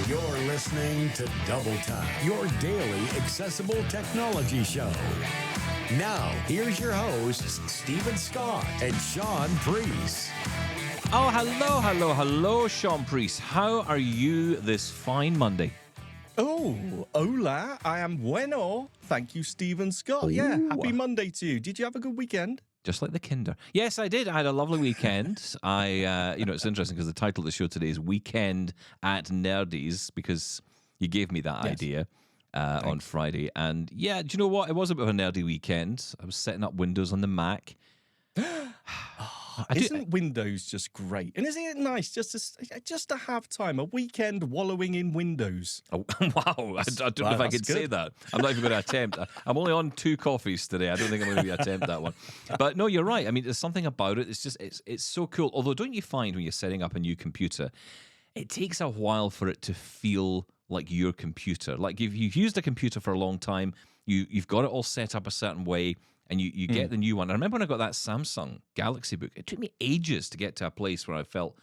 You're listening to Double Time, your daily accessible technology show. Now, here's your hosts, Steven Scott and Shaun Priest. Oh, hello, Shaun Priest. How are you this fine Monday? Oh, hola, I am bueno. Thank you, Steven Scott. Yeah, happy Monday to you. Did you have a good weekend? Just like the kinder. Yes, I did. I had a lovely weekend. It's interesting because the title of the show today is Weekend at Nerdies because you gave me that idea on Friday. And yeah, do you know what? It was a bit of a nerdy weekend. I was setting up Windows on the Mac. Isn't Windows just great? And isn't it nice just to have time, a weekend wallowing in Windows? Oh, wow. I don't know if I could say that. I'm not even going to attempt. I'm only on 2 coffees today. I don't think I'm going to attempt that one. But no, you're right. I mean, there's something about it. It's just, it's so cool. Although, don't you find when you're setting up a new computer, it takes a while for it to feel like your computer. Like if you've used a computer for a long time, you've got it all set up a certain way, and you get the new one. I remember when I got that Samsung Galaxy Book, it took me ages to get to a place where I felt,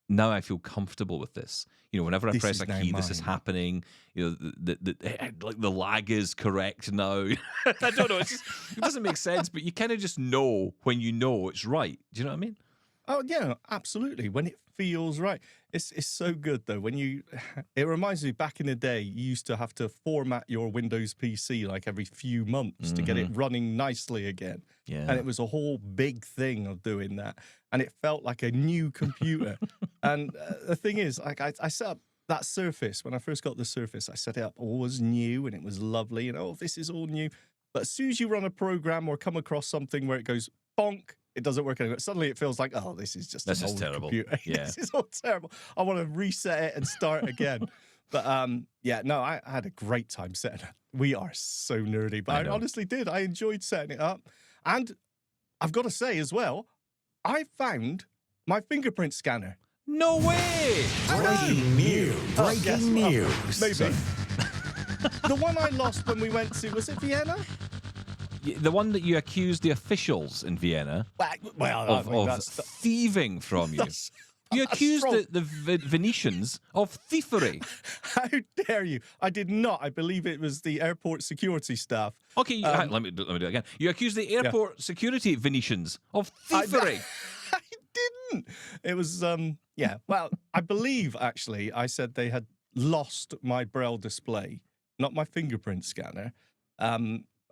now I feel comfortable with this. You know, whenever I press a key, this is happening. You know, the lag is correct now. I don't know. It doesn't make sense, but you kind of just know when you know it's right. Do you know what I mean? Oh, yeah, absolutely. When it feels right. It's so good, though. It reminds me, back in the day, you used to have to format your Windows PC like every few months to get it running nicely again. Yeah. And it was a whole big thing of doing that. And it felt like a new computer. And the thing is, like I set up that Surface. When I first got the Surface, I set it up all as new and it was lovely. And, oh, this is all new. But as soon as you run a program or come across something where it goes bonk, it doesn't work anymore. Suddenly it feels like, oh, this is just an old terrible. Computer. Yeah. This is all terrible. I want to reset it and start again. But I had a great time setting it. We are so nerdy, but I honestly did. I enjoyed setting it up. And I've got to say as well, I found my fingerprint scanner. No way! Breaking news. Breaking news. Maybe. The one I lost when we went to, was it Vienna? The one that you accused the officials in Vienna of thieving from you. You accused the Venetians of thievery. How dare you? I did not. I believe it was the airport security staff. Okay, let me do it again. You accused the airport security Venetians of thievery. I didn't. It was, well, I believe, actually, I said they had lost my Braille display, not my fingerprint scanner.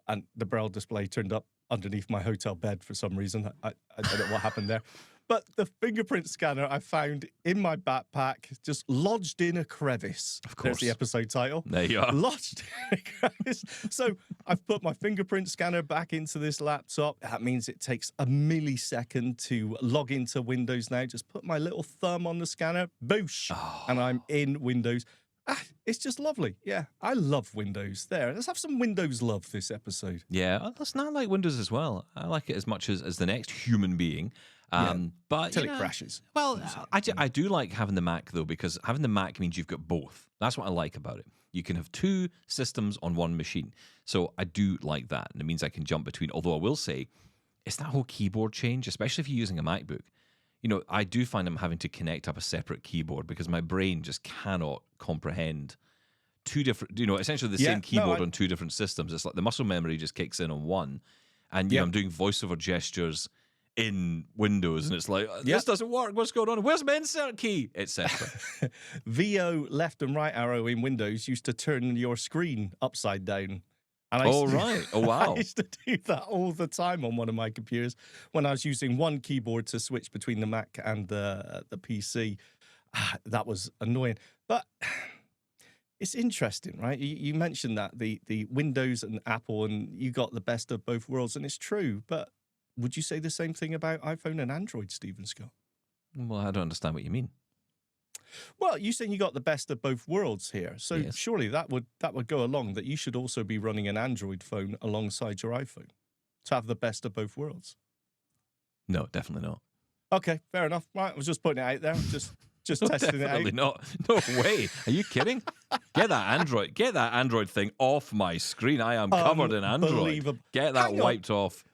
And the Braille display turned up underneath my hotel bed for some reason. I don't know what happened there. But the fingerprint scanner I found in my backpack, just lodged in a crevice. Of course. There's the episode title. There you are. Lodged in a crevice. So I've put my fingerprint scanner back into this laptop. That means it takes a millisecond to log into Windows now. Just put my little thumb on the scanner, boosh, and I'm in Windows. It's just lovely. Yeah, I love Windows. There, let's have some Windows love this episode. Yeah, listen, I like Windows as well. I like it as much as the next human being. But until it crashes. Well, I do like having the Mac, though, because having the Mac means you've got both. That's what I like about it. You can have 2 systems on one machine. So I do like that. And it means I can jump between. Although I will say, it's that whole keyboard change, especially if you're using a MacBook. You know, I do find I'm having to connect up a separate keyboard because my brain just cannot comprehend 2 different, essentially the same keyboard on 2 different systems. It's like the muscle memory just kicks in on one. And, I'm doing voiceover gestures in Windows, and it's like, this doesn't work. What's going on? Where's my insert key? Etc. VO left and right arrow in Windows used to turn your screen upside down. And right. Oh, wow. I used to do that all the time on one of my computers when I was using one keyboard to switch between the Mac and the PC. That was annoying. But it's interesting, right? You mentioned that, the Windows and Apple, and you got the best of both worlds, and it's true. But would you say the same thing about iPhone and Android, Steven Scott? Well, I don't understand what you mean. Well, you're saying you got the best of both worlds here. So surely that would go along that you should also be running an Android phone alongside your iPhone to have the best of both worlds. No, definitely not. Okay, fair enough. Right, I was just putting it out there. Just testing it out. Definitely not. No way. Are you kidding? Get that Android thing off my screen. I am covered in Android. Get that wiped off.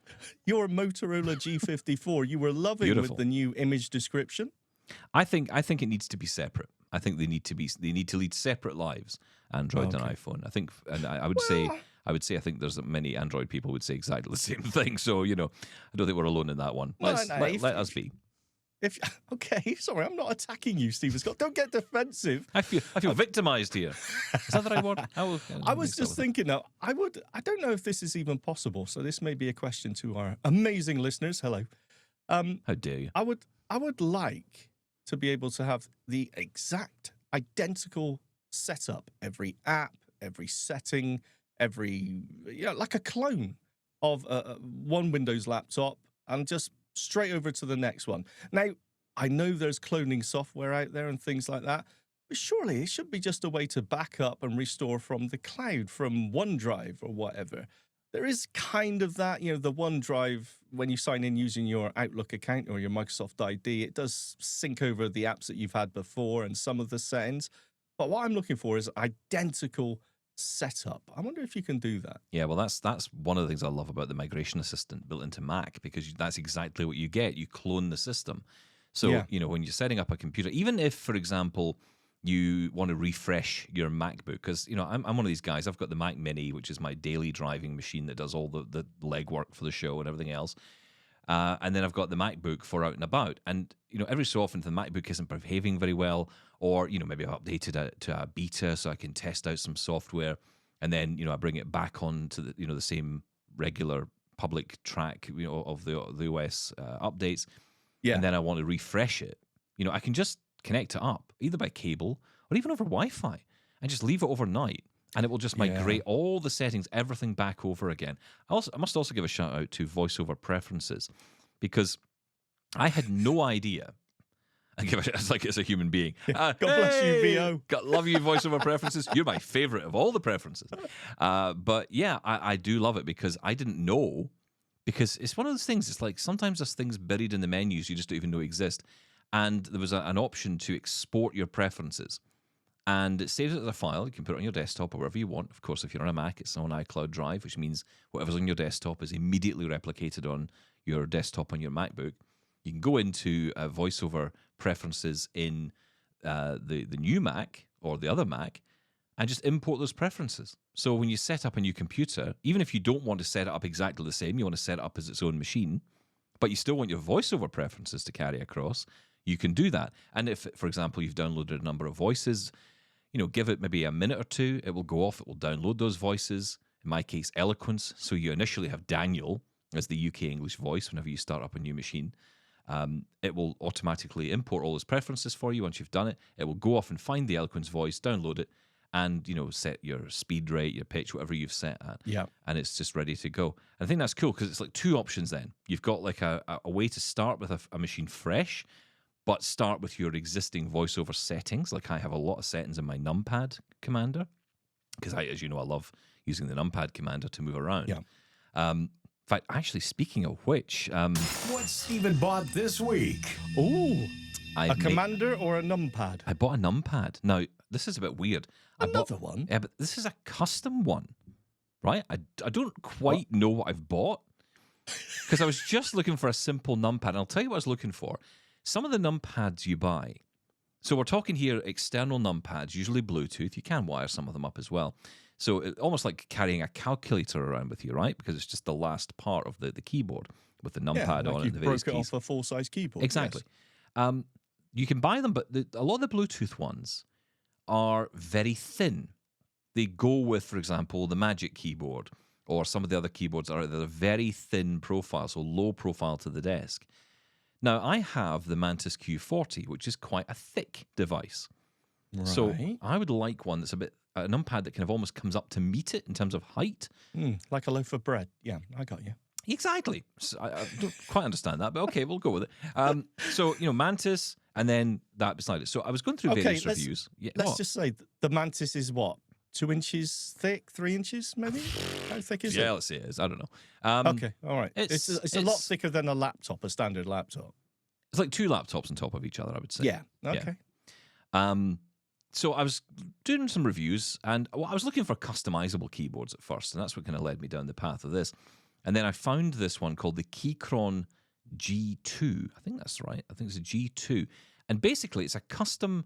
Your Motorola G54, you were loving with the new image description. I think it needs to be separate. I think they need to lead separate lives, Android and iPhone. I think, and I would say I think there's many Android people would say exactly the same thing. So I don't think we're alone in that one. Let us be. Okay, sorry, I'm not attacking you, Steven Scott. Don't get defensive. I feel victimized here. Is that the right word? I was just thinking now. I don't know if this is even possible. So this may be a question to our amazing listeners. Hello. How dare you? I would like to be able to have the exact identical setup, every app, every setting, like a clone of one Windows laptop, and just straight over to the next one. Now, I know there's cloning software out there and things like that, but surely it should be just a way to back up and restore from the cloud, from OneDrive or whatever. There is kind of that, the OneDrive, when you sign in using your Outlook account or your Microsoft ID, it does sync over the apps that you've had before and some of the settings. But what I'm looking for is identical setup. I wonder if you can do that. Yeah, well, that's one of the things I love about the migration assistant built into Mac, because that's exactly what you get. You clone the system. So, when you're setting up a computer, even if, for example, you want to refresh your MacBook, because, I'm one of these guys. I've got the Mac Mini, which is my daily driving machine that does all the legwork for the show and everything else. And then I've got the MacBook for out and about. And, every so often the MacBook isn't behaving very well, or, maybe I've updated it to a beta so I can test out some software. And then, I bring it back on to the same regular public track, of the OS updates. Yeah. And then I want to refresh it. I can just connect it up either by cable or even over Wi-Fi and just leave it overnight. And it will just migrate all the settings, everything back over again. I must also give a shout out to VoiceOver Preferences, because I had no idea. It's like it's a human being. God bless you, VO. Love you, VoiceOver Preferences. You're my favorite of all the preferences. But yeah, I do love it, because I didn't know. Because it's one of those things. It's like sometimes there's things buried in the menus you just don't even know exist. And there was an option to export your preferences. And it saves it as a file. You can put it on your desktop or wherever you want. Of course, if you're on a Mac, it's on iCloud Drive, which means whatever's on your desktop is immediately replicated on your desktop on your MacBook. You can go into VoiceOver Preferences in the new Mac or the other Mac and just import those preferences. So when you set up a new computer, even if you don't want to set it up exactly the same, you want to set it up as its own machine, but you still want your VoiceOver preferences to carry across, you can do that. And if, for example, you've downloaded a number of voices, give it maybe a minute or two, it will go off, it will download those voices. In my case, Eloquence. So you initially have Daniel as the UK English voice whenever you start up a new machine. It will automatically import all those preferences for you. Once you've done it, it will go off and find the Eloquence voice, download it, and set your speed rate, your pitch, whatever you've set at. Yeah. And it's just ready to go. And I think that's cool, because it's like two options then. You've got like a way to start with a machine fresh, but start with your existing VoiceOver settings. Like I have a lot of settings in my numpad commander, because as you know, I love using the numpad commander to move around. Yeah. In fact, actually, speaking of which... What's Steven bought this week? Oh, a commander or a numpad? I bought a numpad. Now, this is a bit weird. Another one? Yeah, but this is a custom one, right? I don't quite know what I've bought, because I was just looking for a simple numpad. And I'll tell you what I was looking for. Some of the numpads you buy, so we're talking here external numpads, usually Bluetooth. You can wire some of them up as well. So it's almost like carrying a calculator around with you, right? Because it's just the last part of the keyboard with the numpad on it and the various keys. You broke it off a full-size keyboard. Exactly. Yes. You can buy them, but a lot of the Bluetooth ones are very thin. They go with, for example, the Magic Keyboard, or some of the other keyboards that are very thin profile, so low profile to the desk. Now, I have the Mantis Q40, which is quite a thick device. Right. So I would like one that's a numpad that kind of almost comes up to meet it in terms of height. Like a loaf of bread. Yeah, I got you. Exactly. So I don't quite understand that, but okay, we'll go with it. So, Mantis, and then that beside it. So I was going through various reviews. Let's just say the Mantis is what? 2 inches thick, 3 inches maybe? How thick is it? Yeah, let's see. It is. I don't know. Okay, all right. It's a lot thicker than a standard laptop. It's like 2 laptops on top of each other, I would say. Yeah, okay. Yeah. So I was doing some reviews, and I was looking for customizable keyboards at first, and that's what kind of led me down the path of this. And then I found this one called the Keychron G2. I think that's right. I think it's a G2. And basically, it's a custom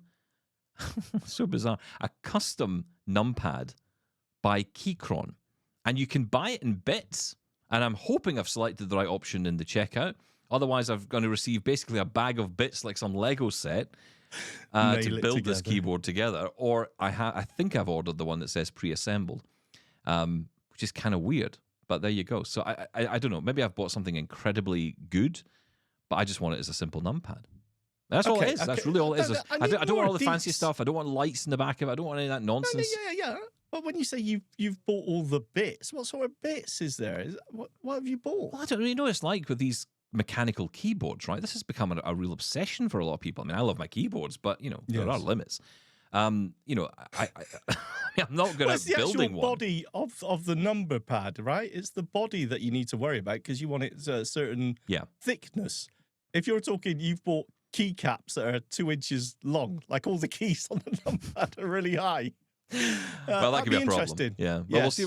So bizarre. A custom numpad by Keychron. And you can buy it in bits. And I'm hoping I've selected the right option in the checkout. Otherwise, I'm going to receive basically a bag of bits like some Lego set to build this keyboard together. Or I think I've ordered the one that says pre-assembled, which is kind of weird. But there you go. So I don't know. Maybe I've bought something incredibly good, but I just want it as a simple numpad. That's all it is. That's really all it is. I don't want all the fancy stuff. I don't want lights in the back of it. I don't want any of that nonsense. Yeah. But when you say you've bought all the bits, what sort of bits is there? What have you bought? Well, I don't really know what it's like with these mechanical keyboards, right? This has become a real obsession for a lot of people. I mean, I love my keyboards, but, there are limits. I'm not good at building one. Body of the number pad, right? It's the body that you need to worry about because you want it a certain thickness. If you're talking, you've bought keycaps that are 2 inches long, like all the keys on the numpad are really high. Well, that could be a problem. Yeah. Well, yes. We'll see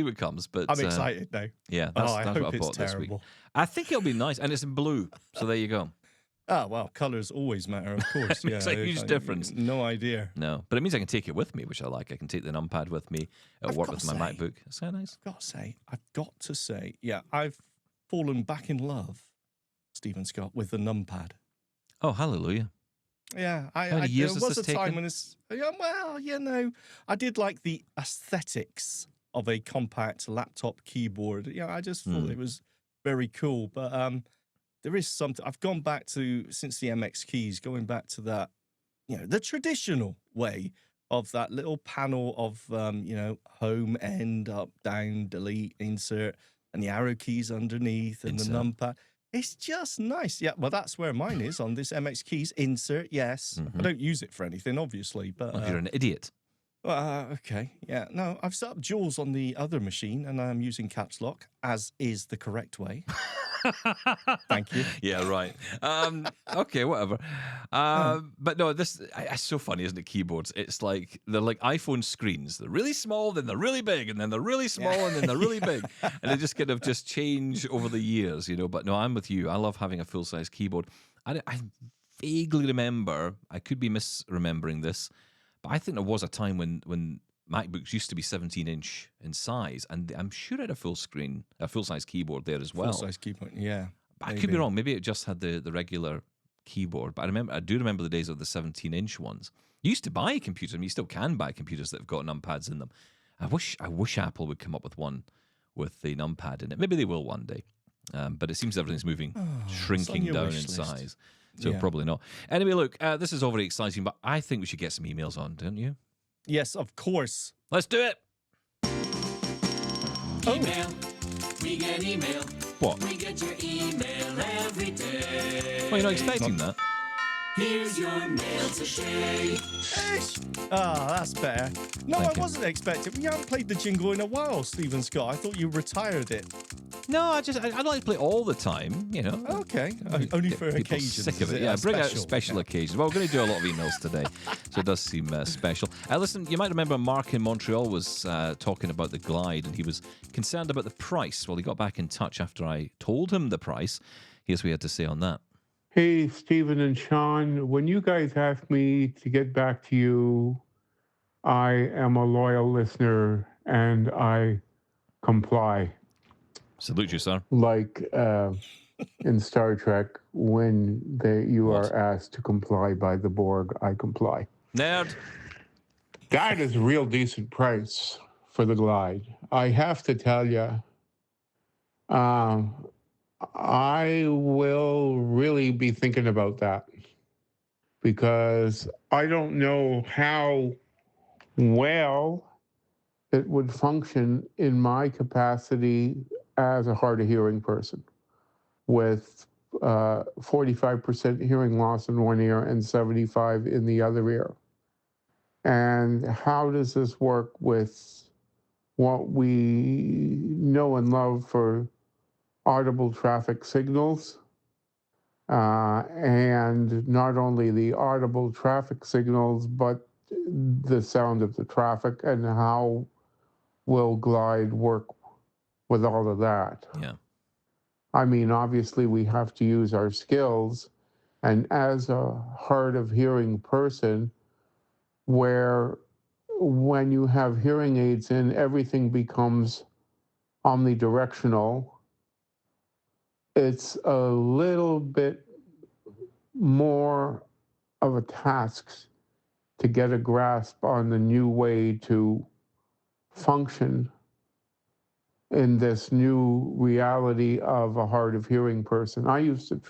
what comes. But I'm excited now. Yeah, that's what I bought this week. I think it'll be nice, and it's in blue. So there you go. Oh, well, colours always matter, of course. It's a huge difference. No idea. No, but it means I can take it with me, which I like. I can take the numpad with me at work with my MacBook. Is that nice? I've got to say, I've fallen back in love, Stephen Scott, with the numpad. Oh, hallelujah. Yeah, How many years there has was this a time taken? when it's I did like the aesthetics of a compact laptop keyboard. I just thought it was very cool. But there is something I've gone back to since the MX keys, going back to that, the traditional way of that little panel of home, end, up, down, delete, insert, and the arrow keys underneath and the numpad. It's just nice. Yeah, well, that's where mine is on this MX keys. Insert, yes. I don't use it for anything, obviously. But you're an idiot. Okay, yeah. No, I've set up Jaws on the other machine, and I'm using caps lock, as is the correct way. Thank you. Yeah, right. Okay, whatever. But no, this it's so funny, isn't it? Keyboards. It's like they're like iPhone screens. They're really small, then they're really big, and then they're really small, and then they're really big, and they just kind of just change over the years, But no, I'm with you. I love having a full size keyboard. I vaguely remember. I could be misremembering this, but I think there was a time when MacBooks used to be 17-inch in size, and I'm sure it had a full-size keyboard there as well. Full-size keyboard, yeah. But I could be wrong. Maybe it just had the regular keyboard. But I do remember the days of the 17-inch ones. You used to buy computers. I mean, you still can buy computers that have got numpads in them. I wish Apple would come up with one with the numpad in it. Maybe they will one day. But it seems everything's shrinking down in size. So probably not. Anyway, look, this is all very exciting, but I think we should get some emails on, don't you? Yes, of course. Let's do it. Email. We get email. What? We get your email every day. Well, you're not expecting that. Here's your mail today. That's better. No, Thank I wasn't expecting. We haven't played the jingle in a while, Stephen Scott. I thought you retired it. No, I don't like to play all the time, Okay, only for People occasions. sick of it. Yeah, bring out special occasions. Well, we're going to do a lot of emails today, so it does seem special. Listen, you might remember Marc in Montreal was talking about the Glide, and he was concerned about the price. Well, he got back in touch after I told him the price. Here's what he had to say on that. Hey, Steven and Shaun, when you guys asked me to get back to you, I am a loyal listener and I comply. Salute you, sir. Like in Star Trek, when you are asked to comply by the Borg, I comply. Nerd. That is a real decent price for the Glide. I have to tell you, I will really be thinking about that because I don't know how well it would function in my capacity as a hard of hearing person with 45% hearing loss in one ear and 75 in the other ear. And how does this work with what we know and love for audible traffic signals, and not only the audible traffic signals, but the sound of the traffic, and how will Glide work with all of that? Yeah. I mean, obviously we have to use our skills, and as a hard of hearing person, where when you have hearing aids in, everything becomes omnidirectional. It's a little bit more of a task to get a grasp on the new way to function in this new reality of a hard of hearing person. I used to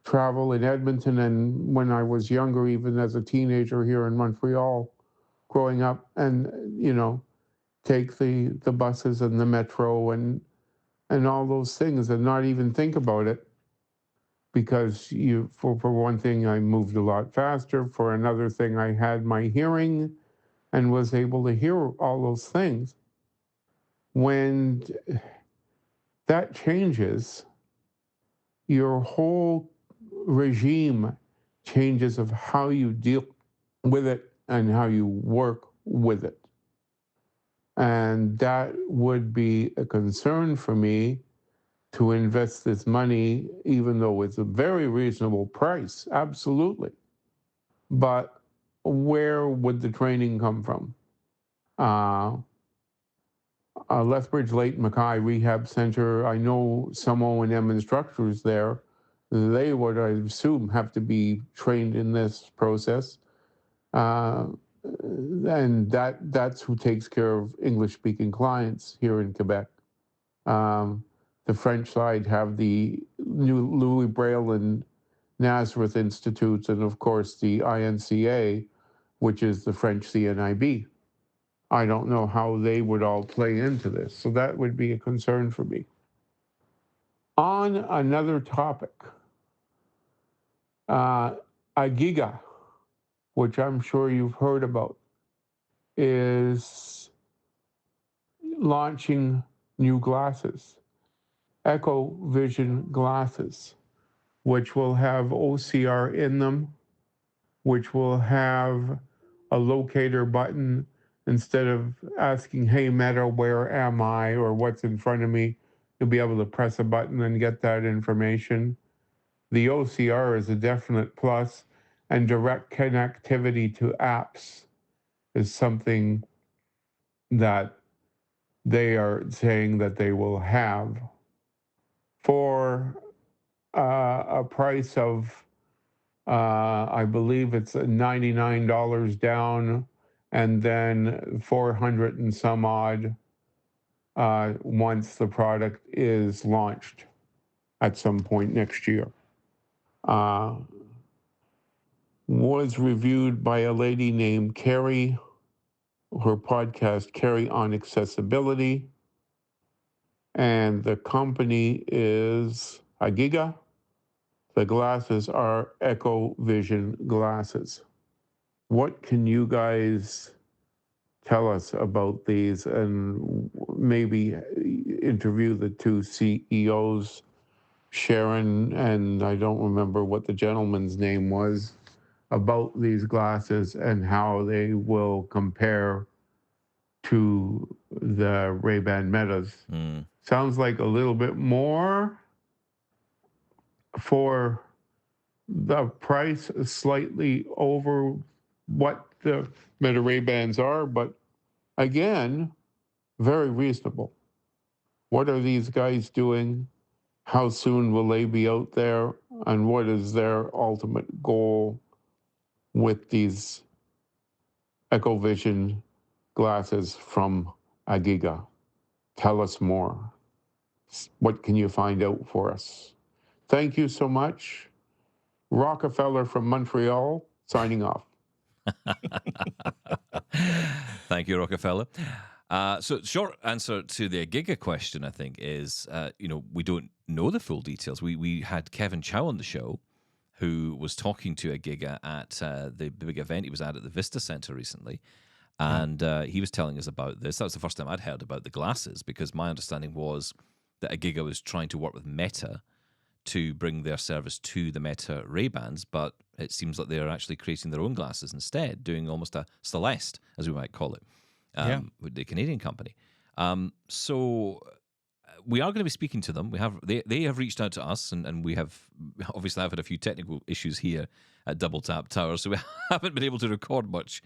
travel in Edmonton, and when I was younger, even as a teenager here in Montreal, growing up, and take the buses and the metro and all those things, and not even think about it, because for one thing, I moved a lot faster. For another thing, I had my hearing and was able to hear all those things. When that changes, your whole regime changes of how you deal with it and how you work with it. And that would be a concern for me, to invest this money, even though it's a very reasonable price, absolutely. But where would the training come from? Lethbridge Lake Mackay Rehab Center, I know some O&M instructors there. They would, I assume, have to be trained in this process. And that's who takes care of English-speaking clients here in Quebec. The French side have the new Louis Braille and Nazareth Institutes, and of course the INCA, which is the French CNIB. I don't know how they would all play into this, so that would be a concern for me. On another topic, Agiga, which I'm sure you've heard about, is launching new glasses, Echo Vision glasses, which will have OCR in them, which will have a locator button. Instead of asking, hey, Meta, where am I, or what's in front of me, you'll be able to press a button and get that information. The OCR is a definite plus, and direct connectivity to apps is something that they are saying that they will have for a price of, I believe it's $99 down, and then 400 and some odd once the product is launched at some point next year. Was reviewed by a lady named Carrie, her podcast, Carrie on Accessibility. And the company is Agiga. The glasses are Echo Vision glasses. What can you guys tell us about these, and maybe interview the two CEOs, Sharon, and I don't remember what the gentleman's name was, about these glasses and how they will compare to the Ray-Ban Metas. Sounds like a little bit more for the price, slightly over what the Meta Ray-Bans are, but again, very reasonable. What are these guys doing? How soon will they be out there? And what is their ultimate goal with these EchoVision glasses from Agiga? Tell us more. What can you find out for us? Thank you so much. Rockefeller from Montreal, signing off. Thank you, Rockefeller. So short answer to the Agiga question, I think, is, we don't know the full details. We had Kevin Chow on the show, who was talking to Agiga at the big event he was at the Vista Center recently. And he was telling us about this. That was the first time I'd heard about the glasses, because my understanding was that Agiga was trying to work with Meta to bring their service to the Meta Ray-Bans, but it seems like they're actually creating their own glasses instead, doing almost a Celeste, as we might call it, with the Canadian company. So we are going to be speaking to them. They have reached out to us, and we have obviously had a few technical issues here at Double Tap Tower, so we haven't been able to record much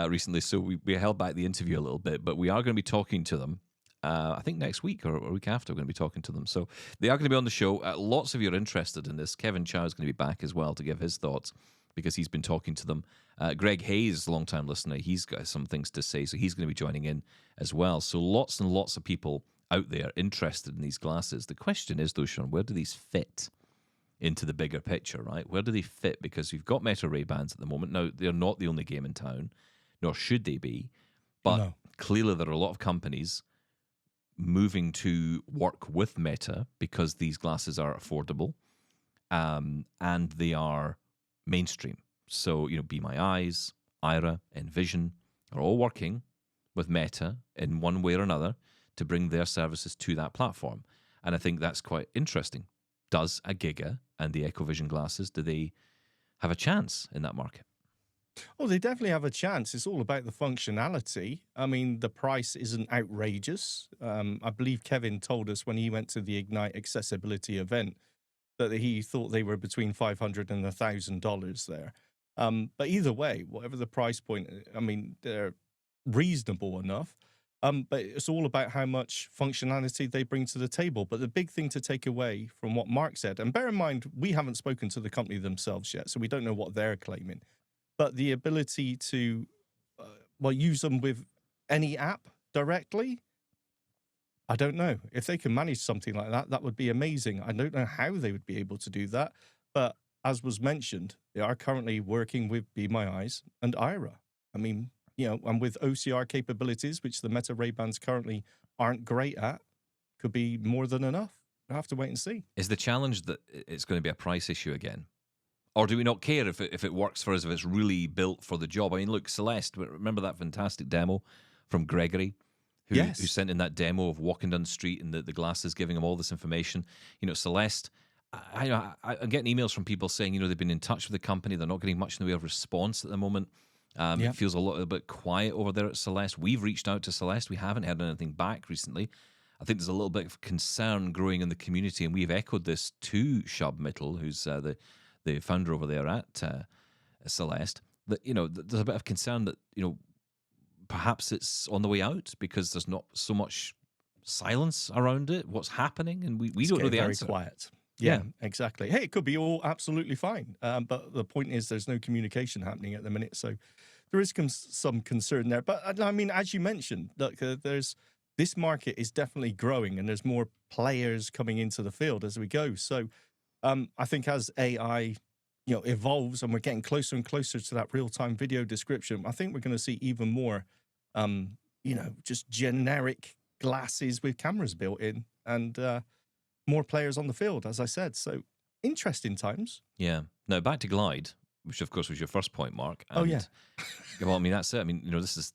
recently. So we held back the interview a little bit, but we are going to be talking to them. I think next week or a week after, we're going to be talking to them. So they are going to be on the show. Lots of you are interested in this. Kevin Chow is going to be back as well to give his thoughts because he's been talking to them. Greg Hayes, a long-time listener, he's got some things to say, so he's going to be joining in as well. So lots and lots of people out there interested in these glasses. The question is, though, Shaun, where do these fit into the bigger picture, right? Where do they fit? Because we've got Meta Ray-Bans at the moment. Now, they're not the only game in town, nor should they be, but clearly there are a lot of companies moving to work with Meta because these glasses are affordable and they are mainstream. So, Be My Eyes, Ira, Envision are all working with Meta in one way or another to bring their services to that platform. And I think that's quite interesting. Does a Giga and the EchoVision glasses, do they have a chance in that market? Oh, they definitely have a chance. It's all about the functionality. I mean, the price isn't outrageous. I believe Kevin told us when he went to the Ignite accessibility event that he thought they were between $500 and $1,000 there. But either way, whatever the price point, I mean, they're reasonable enough. But it's all about how much functionality they bring to the table. But the big thing to take away from what Marc said, and bear in mind, we haven't spoken to the company themselves yet, so we don't know what they're claiming. But the ability to, use them with any app directly, I don't know. If they can manage something like that, that would be amazing. I don't know how they would be able to do that. But as was mentioned, they are currently working with Be My Eyes and Ira. I mean, and with OCR capabilities, which the Meta Ray-Bans currently aren't great at, could be more than enough. We'll have to wait and see. Is the challenge that it's going to be a price issue again? Or do we not care if it works for us, if it's really built for the job? I mean, look, Celeste, remember that fantastic demo from Gregory, who sent in that demo of walking down the street and the glasses giving him all this information? Celeste, I'm getting emails from people saying, they've been in touch with the company. They're not getting much in the way of response at the moment. It feels a little bit quiet over there at Celeste. We've reached out to Celeste. We haven't heard anything back recently. I think there's a little bit of concern growing in the community, and we've echoed this to Shub Mittel, who's the founder over there at Celeste, that, there's a bit of concern that, perhaps it's on the way out because there's not so much silence around it. What's happening? And we don't know the answer. Very quiet. Yeah, exactly. Hey, it could be all absolutely fine. But the point is there's no communication happening at the minute. So there is some concern there. But I mean, as you mentioned, look, this market is definitely growing and there's more players coming into the field as we go. So I think as AI, evolves and we're getting closer and closer to that real-time video description, I think we're going to see even more, just generic glasses with cameras built in and more players on the field, as I said. So interesting times. Yeah. Now back to Glide, which of course was your first point, Marc. And, well, I mean, that's it. I mean,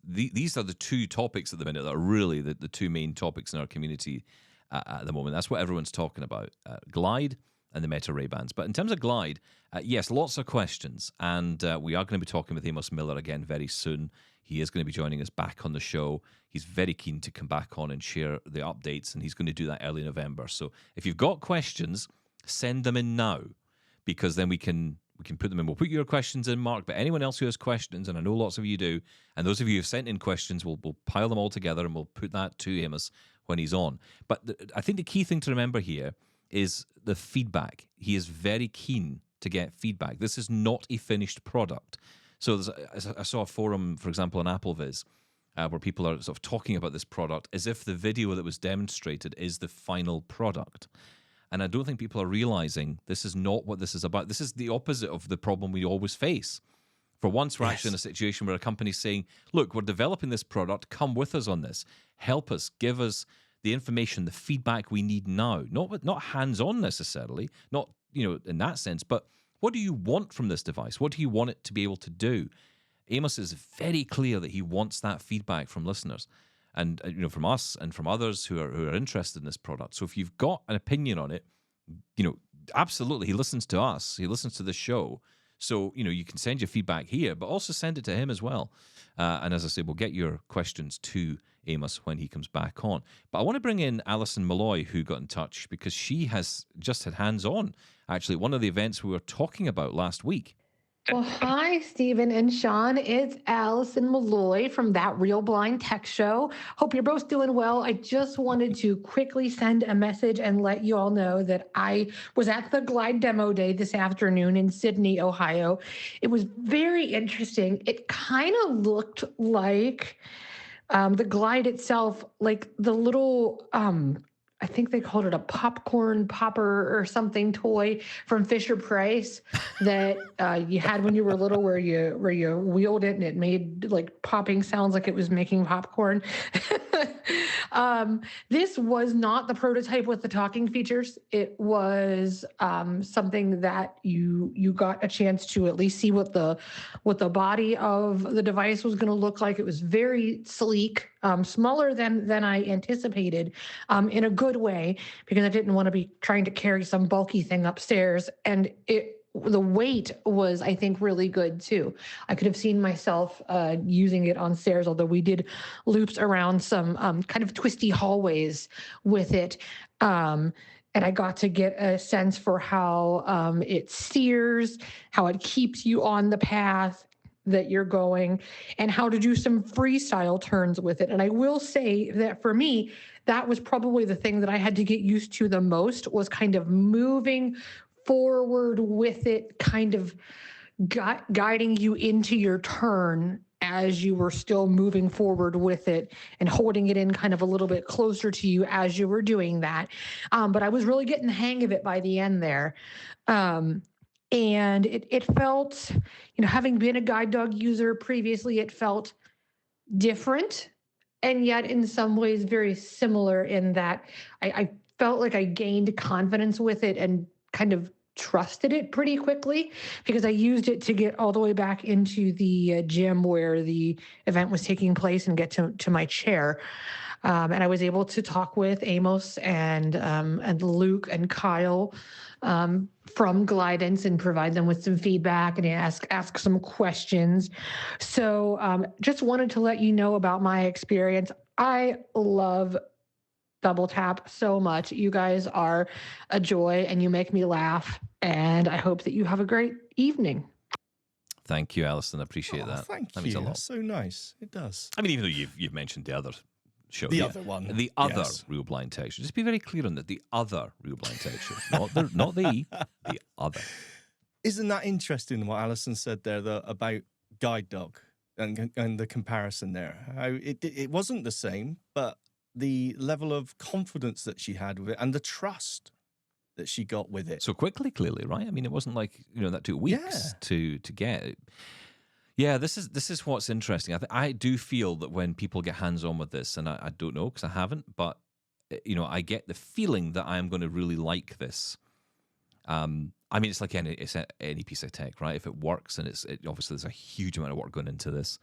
these are the two topics at the minute that are really the two main topics in our community at the moment. That's what everyone's talking about. Glide and the Meta Ray-Bans. But in terms of Glide, yes, lots of questions. And we are going to be talking with Amos Miller again very soon. He is going to be joining us back on the show. He's very keen to come back on and share the updates, and he's going to do that early November. So if you've got questions, send them in now, because then we can put them in. We'll put your questions in, Marc, but anyone else who has questions, and I know lots of you do, and those of you who have sent in questions, we'll pile them all together and we'll put that to Amos when he's on. But I think the key thing to remember here is the feedback. He is very keen to get feedback. This is not a finished product. So I saw a forum, for example, on AppleViz, where people are sort of talking about this product as if the video that was demonstrated is the final product. And I don't think people are realizing this is not what this is about. This is the opposite of the problem we always face. For once, we're actually in a situation where a company's saying, look, we're developing this product. Come with us on this. Help us. Give us the information, the feedback we need now. Not hands-on necessarily, not in that sense, but what do you want from this device? What do you want it to be able to do? Amos is very clear that he wants that feedback from listeners, and from us and from others who are interested in this product. So if you've got an opinion on it, absolutely, he listens to us, he listens to the show. So, you can send your feedback here, but also send it to him as well. And as I said, we'll get your questions to Amos when he comes back on. But I want to bring in Alison Malloy, who got in touch because she has just had hands-on, actually, at one of the events we were talking about last week. Well, hi, Steven and Shaun. It's Alison Malloy from That Real Blind Tech Show. Hope you're both doing well. I just wanted to quickly send a message and let you all know that I was at the Glide Demo Day this afternoon in Sydney, Ohio. It was very interesting. It kind of looked like the Glide itself, like the little I think they called it a popcorn popper or something toy from Fisher Price that you had when you were little, where you wheeled it and it made like popping sounds like it was making popcorn. This was not the prototype with the talking features. It was something that you got a chance to at least see what the body of the device was going to look like. It was very sleek, smaller than I anticipated, in a good way, because I didn't want to be trying to carry some bulky thing upstairs. And the weight was, I think, really good too. I could have seen myself using it on stairs, although we did loops around some kind of twisty hallways with it. And I got to get a sense for how it steers, how it keeps you on the path that you're going, and how to do some freestyle turns with it. And I will say that for me, that was probably the thing that I had to get used to the most, was kind of moving forward with it, kind of guiding you into your turn as you were still moving forward with it, and holding it in kind of a little bit closer to you as you were doing that. But I was really getting the hang of it by the end there. And it felt, having been a guide dog user previously, it felt different, and yet in some ways very similar, in that I felt like I gained confidence with it and kind of trusted it pretty quickly, because I used it to get all the way back into the gym where the event was taking place and get to my chair. And I was able to talk with Amos and Luke and Kyle from Glidance, and provide them with some feedback and ask some questions. So just wanted to let you know about my experience. I love Double Tap so much. You guys are a joy and you make me laugh. And I hope that you have a great evening. Thank you, Alison. I appreciate that. Thank you. That means a lot. That's so nice. It does. I mean, even though you've mentioned the other show, The other one. the other Yes. Real Blind Tech Show. Just be very clear on that. The other Real Blind Tech Show, not the other. Isn't that interesting what Alison said there about Guide Dog and the comparison there? How it wasn't the same, but the level of confidence that she had with it and the trust that she got with it. So quickly, clearly, right? I mean, it wasn't like that took weeks to get it. Yeah, this is what's interesting. I do feel that when people get hands on with this, and I don't know because I haven't, but I get the feeling that I am going to really like this. I mean, it's like any piece of tech, right? If it works, and obviously there's a huge amount of work going into this,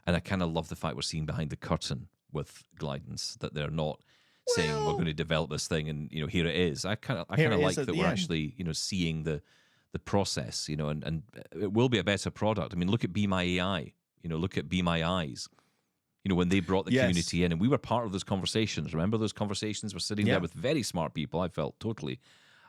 and I kind of love the fact we're seeing behind the curtain with Glidance, that they're not saying we're going to develop this thing and here it is. I kind of like that we're actually seeing the process, and it will be a better product. I mean, look at Be My AI, look at Be My Eyes. When they brought the community in, and we were part of those conversations. Remember those conversations? We're sitting there with very smart people. I felt totally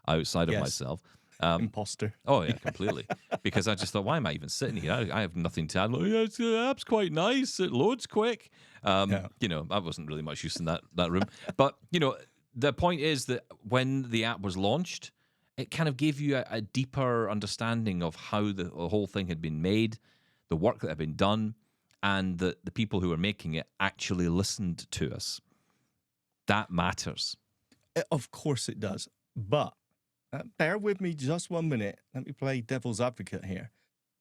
outside of myself. Imposter. Oh, yeah, completely. Because I just thought, why am I even sitting here? I have nothing to add. Like, the app's quite nice. It loads quick. I wasn't really much use in that room. But, the point is that when the app was launched, it kind of gave you a deeper understanding of how the whole thing had been made, the work that had been done, and that the people who were making it actually listened to us. That matters. Of course it does. But bear with me just 1 minute. Let me play devil's advocate here.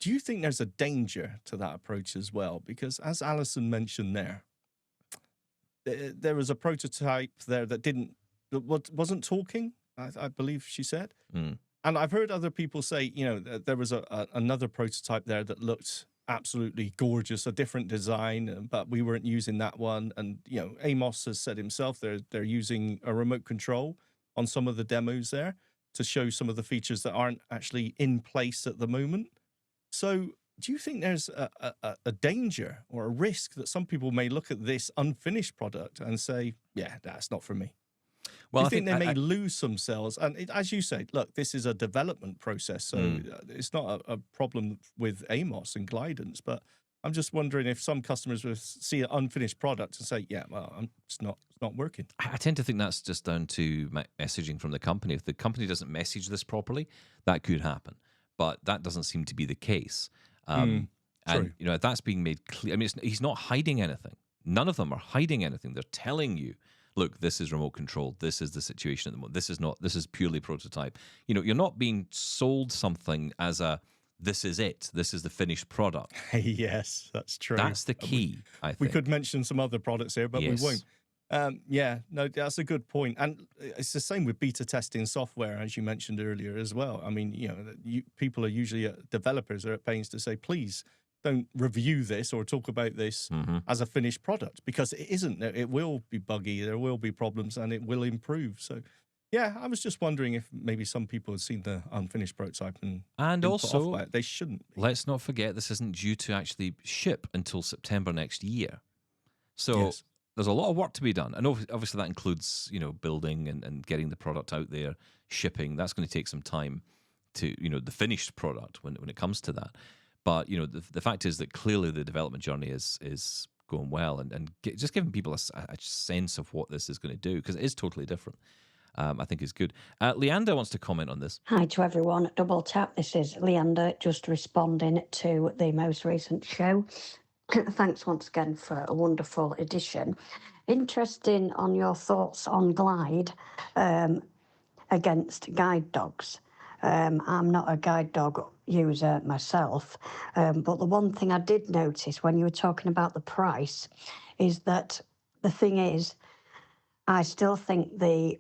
Do you think there's a danger to that approach as well? Because as Alison mentioned there was a prototype there that wasn't talking, I believe she said. Mm. And I've heard other people say, there was another prototype there that looked absolutely gorgeous, a different design, but we weren't using that one. And, Amos has said himself they're using a remote control on some of the demos there to show some of the features that aren't actually in place at the moment. So do you think there's a danger or a risk that some people may look at this unfinished product and say, yeah, that's not for me? Well, I think they may lose some sales. And as you say, look, this is a development process, so it's not a problem with AMOS and Glidance, but I'm just wondering if some customers will see an unfinished product and say, yeah, well, it's not working. I tend to think that's just down to messaging from the company. If the company doesn't message this properly, that could happen. But that doesn't seem to be the case. And, you know, that's being made clear. I mean, he's not hiding anything. None of them are hiding anything. They're telling you, look, this is remote control. This is the situation at the moment. This is purely prototype. You know, you're not being sold something as this is it. This is the finished product. Yes, that's true. That's the key, I think. We could mention some other products here, but we won't. Yeah, no, that's a good point. And it's the same with beta testing software, as you mentioned earlier as well. I mean, you know, people are usually, developers are at pains to say, please don't review this or talk about this as a finished product, because it isn't. It will be buggy, there will be problems, and it will improve. So, yeah, I was just wondering if maybe some people have seen the unfinished prototype and also they shouldn't be. Let's not forget this isn't due to actually ship until September next year. So there's a lot of work to be done, and obviously that includes, you know, building and getting the product out there, shipping. That's going to take some time to, you know, the finished product when it comes to that. But, you know, the fact is that clearly the development journey is going well, and just giving people a sense of what this is going to do, because it is totally different. I think is good. Leannda wants to comment on this. Hi to everyone at Double Tap. This is Leannda, just responding to the most recent show. Thanks once again for a wonderful edition. Interesting on your thoughts on Glide against guide dogs. I'm not a guide dog user myself, but the one thing I did notice when you were talking about the price is that the thing is, I still think the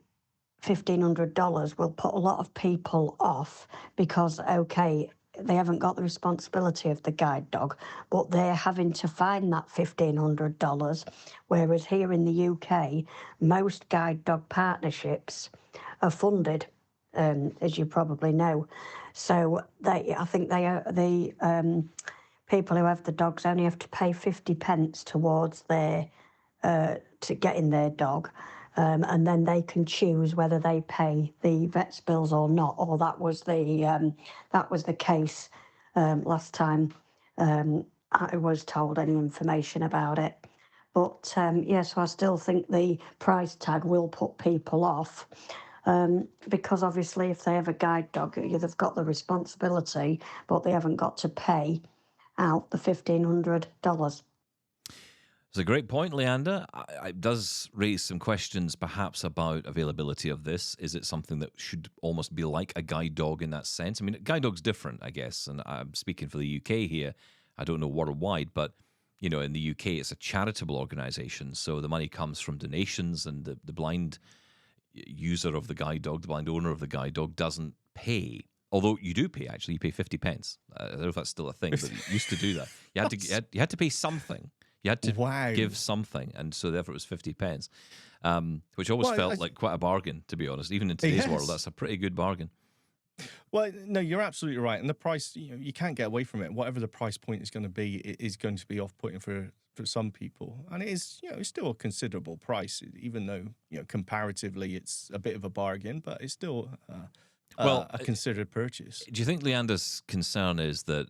$1,500 will put a lot of people off because, okay, they haven't got the responsibility of the guide dog, but they're having to find that $1,500, whereas here in the UK, most guide dog partnerships are funded, as you probably know. So I think the people who have the dogs only have to pay 50 pence towards their to getting their dog. And then they can choose whether they pay the vet's bills or not. Or that was the case last time I was told any information about it. But so I still think the price tag will put people off because obviously if they have a guide dog, they've got the responsibility, but they haven't got to pay out the $1,500. It's a great point, Leannda. It does raise some questions perhaps about availability of this. Is it something that should almost be like a guide dog in that sense? I mean, guide dog's different, I guess, and I'm speaking for the UK here. I don't know worldwide, but, you know, in the UK, it's a charitable organisation, so the money comes from donations, and the blind user of the guide dog, the blind owner of the guide dog, doesn't pay. Although you do pay, actually. You pay 50 pence. I don't know if that's still a thing, but you used to do that. You had to pay something. You had to give something, and so therefore it was 50 pence, which always felt like quite a bargain, to be honest. Even in today's world, that's a pretty good bargain. Well, no, you're absolutely right. And the price, you can't get away from it. Whatever the price point is going to be, it is going to be off-putting for some people. And it is, it's still a considerable price, even though, comparatively it's a bit of a bargain, but it's still a considered purchase. Do you think Leanda's concern is that,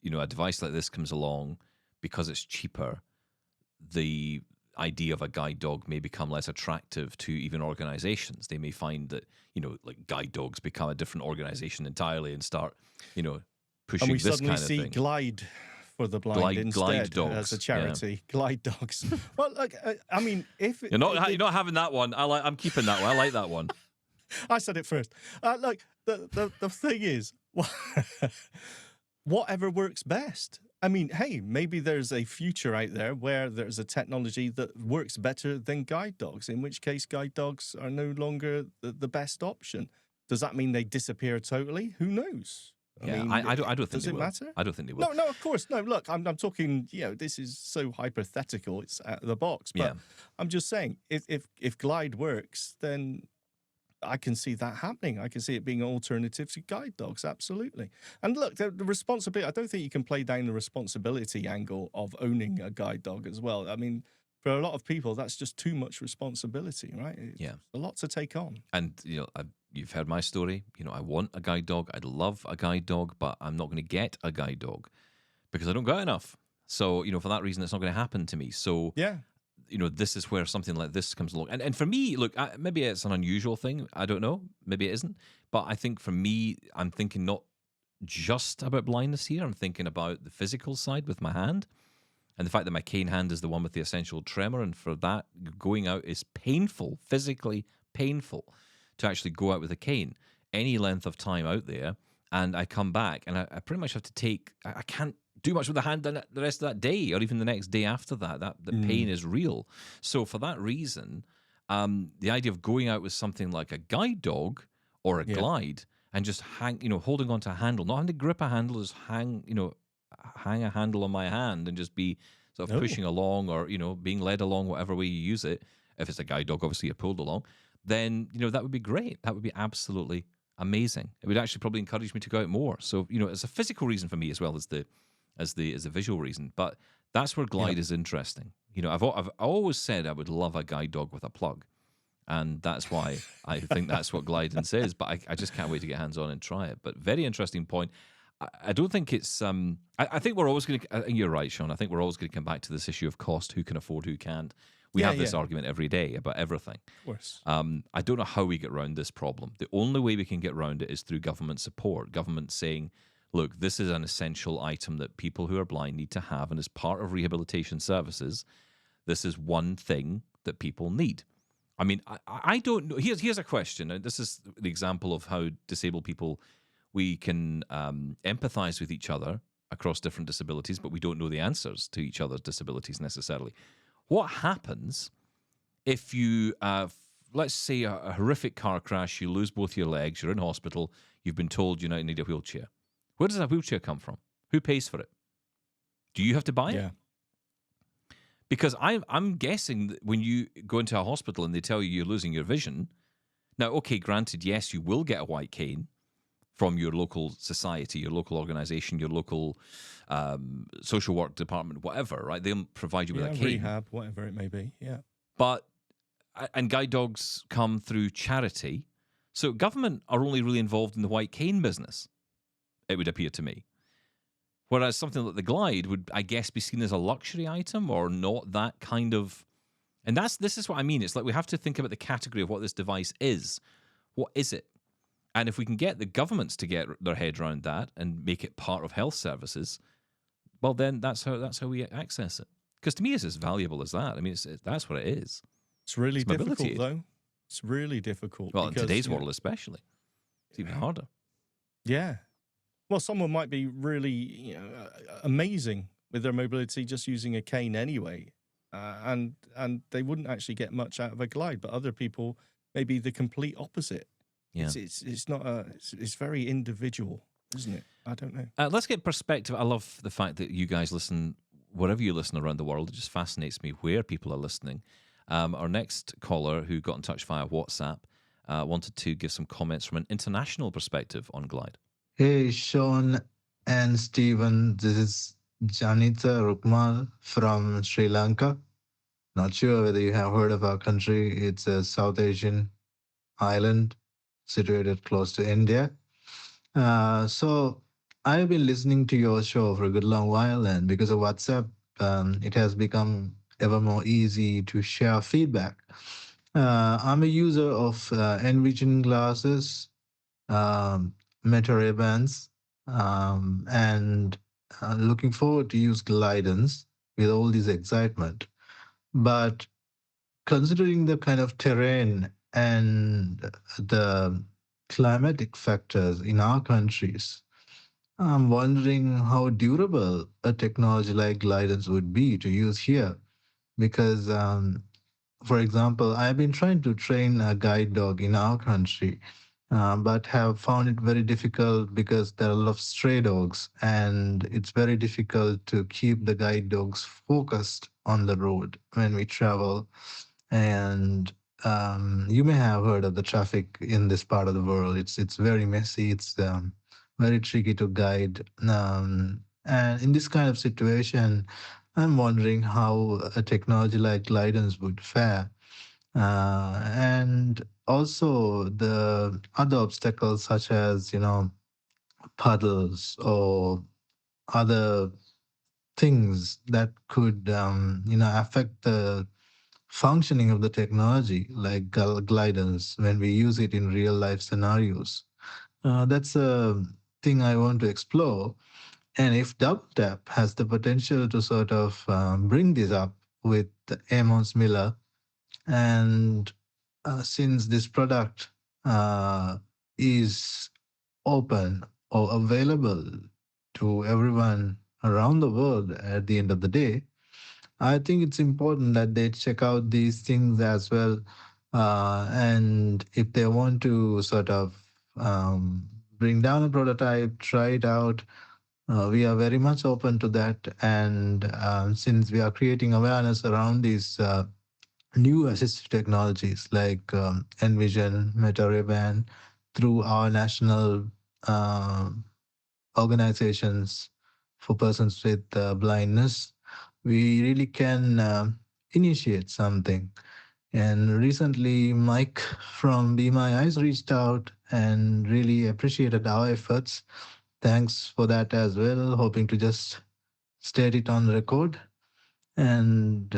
a device like this comes along because it's cheaper, the idea of a guide dog may become less attractive to even organizations? They may find that, like guide dogs become a different organization entirely and start, pushing this kind of thing. And we suddenly see Glide for the blind instead Glide dogs, as a charity. Yeah. Glide dogs. Well, look, I mean, if you're not having that one, I'm keeping that one. I like that one. I said it first. Look, the thing is, whatever works best. I mean, hey, maybe there's a future out there where there's a technology that works better than guide dogs, in which case guide dogs are no longer the best option. Does that mean they disappear totally? Who knows? I don't think does they it will. matter? I don't think they will. No, of course. No, look, I'm talking, this is so hypothetical, it's out of the box. But I'm just saying, if Glide works, then I can see that happening. I can see it being an alternative to guide dogs, absolutely. And look, the responsibility, I don't think you can play down the responsibility angle of owning a guide dog as well. I mean, for a lot of people, that's just too much responsibility, right? It's a lot to take on. And, you've heard my story. I want a guide dog. I'd love a guide dog, but I'm not going to get a guide dog because I don't got enough. So, for that reason, it's not going to happen to me. So, yeah. This is where something like this comes along. And for me, look, maybe it's an unusual thing. I don't know. Maybe it isn't. But I think for me, I'm thinking not just about blindness here. I'm thinking about the physical side with my hand and the fact that my cane hand is the one with the essential tremor. And for that, going out is painful, physically painful to actually go out with a cane any length of time out there. And I come back and I pretty much have to take, I can't do much with the hand the rest of that day or even the next day after that. The pain is real. So for that reason, the idea of going out with something like a guide dog or a glide and just holding onto a handle, not having to grip a handle, just hang a handle on my hand and just be sort of pushing along or, being led along whatever way you use it. If it's a guide dog, obviously you're pulled along, then, that would be great. That would be absolutely amazing. It would actually probably encourage me to go out more. So, it's a physical reason for me as well as a visual reason. But that's where glide is interesting. I've always said I would love a guide dog with a plug. And that's why I think that's what glidance is. But I just can't wait to get hands on and try it. But very interesting point. I don't think it's I think we're always going to, I think you're right, Shaun. I think we're always going to come back to this issue of cost, who can afford, who can't. We have this argument every day about everything. Of course. I don't know how we get around this problem. The only way we can get around it is through government support. Government saying, look, this is an essential item that people who are blind need to have, and as part of rehabilitation services, this is one thing that people need. I mean, I don't know. Here's a question, and this is the example of how disabled people, we can empathize with each other across different disabilities, but we don't know the answers to each other's disabilities necessarily. What happens if you, let's say a horrific car crash, you lose both your legs, you're in hospital, you've been told you now need a wheelchair. Where does that wheelchair come from? Who pays for it? Do you have to buy it? Yeah. Because I'm guessing that when you go into a hospital and they tell you you're losing your vision, now, okay, granted, yes, you will get a white cane from your local society, your local organization, your local social work department, whatever, right? They'll provide you with a cane. Rehab, whatever it may be, And guide dogs come through charity. So government are only really involved in the white cane business, it would appear to me. Whereas something like the glide would, I guess, be seen as a luxury item or not that kind of... And this is what I mean. It's like we have to think about the category of what this device is. What is it? And if we can get the governments to get their head around that and make it part of health services, well, then that's how we access it. Because to me, it's as valuable as that. I mean, that's what it is. It's really difficult, though. It's really difficult. Well, because, in today's world especially. It's even harder. Yeah. Well, someone might be really amazing with their mobility just using a cane anyway. And they wouldn't actually get much out of a glide. But other people may be the complete opposite. Yeah. It's not it's very individual, isn't it? I don't know. Let's get perspective. I love the fact that you guys listen wherever you listen around the world. It just fascinates me where people are listening. Our next caller, who got in touch via WhatsApp, wanted to give some comments from an international perspective on glide. Hey, Shaun and Steven. This is Jonetta Rukmal from Sri Lanka. Not sure whether you have heard of our country. It's a South Asian island situated close to India. So I've been listening to your show for a good long while, and because of WhatsApp, it has become ever more easy to share feedback. I'm a user of Envision glasses, Meta Ray Bans, and looking forward to use Glidance with all this excitement. But considering the kind of terrain and the climatic factors in our countries, I'm wondering how durable a technology like Glidance would be to use here. Because, for example, I've been trying to train a guide dog in our country, but have found it very difficult because there are a lot of stray dogs, and it's very difficult to keep the guide dogs focused on the road when we travel. And you may have heard of the traffic in this part of the world. It's very messy. It's very tricky to guide. And in this kind of situation, I'm wondering how a technology like guidance would fare. And also the other obstacles such as, puddles or other things that could, affect the functioning of the technology, like glidance, when we use it in real life scenarios. That's a thing I want to explore. And if Double Tap has the potential to sort of bring this up with Amos Miller, and since this product is open or available to everyone around the world at the end of the day, I think it's important that they check out these things as well. And if they want to sort of bring down a prototype, try it out, we are very much open to that. And since we are creating awareness around these new assistive technologies like Envision, Meta Ray Ban, through our national uh, organizations for persons with blindness, we really can initiate something. And recently, Mike from Be My Eyes reached out and really appreciated our efforts. Thanks for that as well. Hoping to just state it on record. And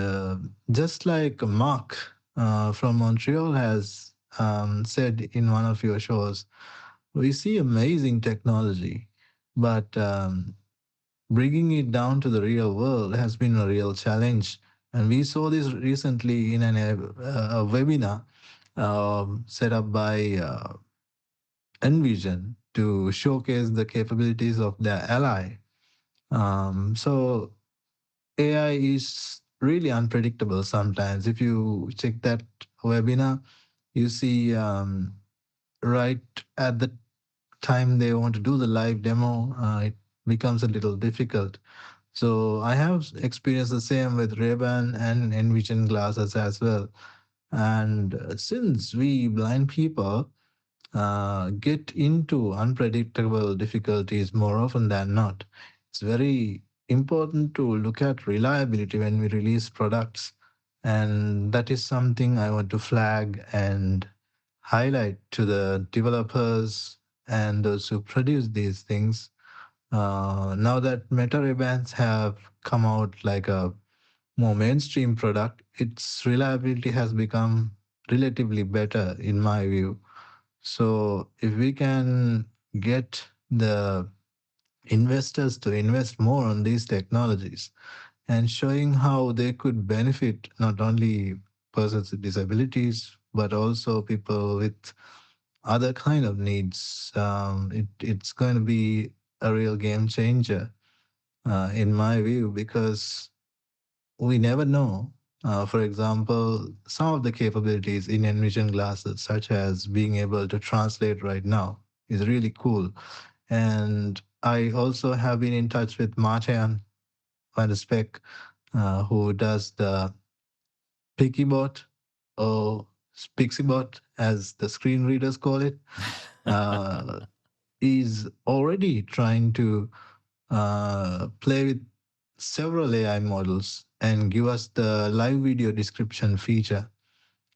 just like Marc from Montreal has said in one of your shows, we see amazing technology, but bringing it down to the real world has been a real challenge. And we saw this recently in a webinar set up by Envision to showcase the capabilities of their ally. So AI is really unpredictable sometimes. If you check that webinar, you see right at the time they want to do the live demo, it becomes a little difficult. So I have experienced the same with Ray-Ban and Envision glasses as well. And since we blind people get into unpredictable difficulties more often than not, it's very important to look at reliability when we release products. And that is something I want to flag and highlight to the developers and those who produce these things. Now that Meta Ray Bans have come out like a more mainstream product, its reliability has become relatively better in my view. So if we can get the investors to invest more on these technologies and showing how they could benefit not only persons with disabilities but also people with other kind of needs, it's going to be a real game changer in my view, because we never know. For example, some of the capabilities in Envision glasses, such as being able to translate right now, is really cool. And I also have been in touch with Martin Van de Spek, who does the Pigibot or Pixibot, as the screen readers call it. Is already trying to play with several AI models and give us the live video description feature.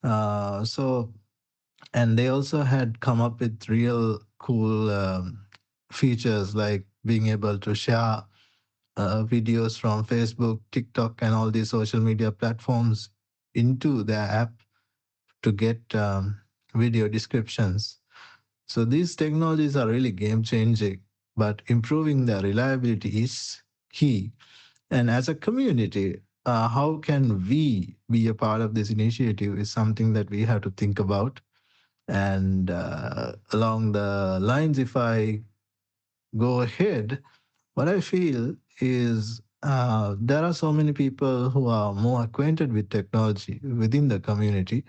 So, and they also had come up with real cool features like being able to share videos from Facebook, TikTok, and all these social media platforms into their app to get video descriptions. So these technologies are really game changing, but improving their reliability is key. And as a community, how can we be a part of this initiative is something that we have to think about. And along the lines, if I go ahead, what I feel is there are so many people who are more acquainted with technology within the community.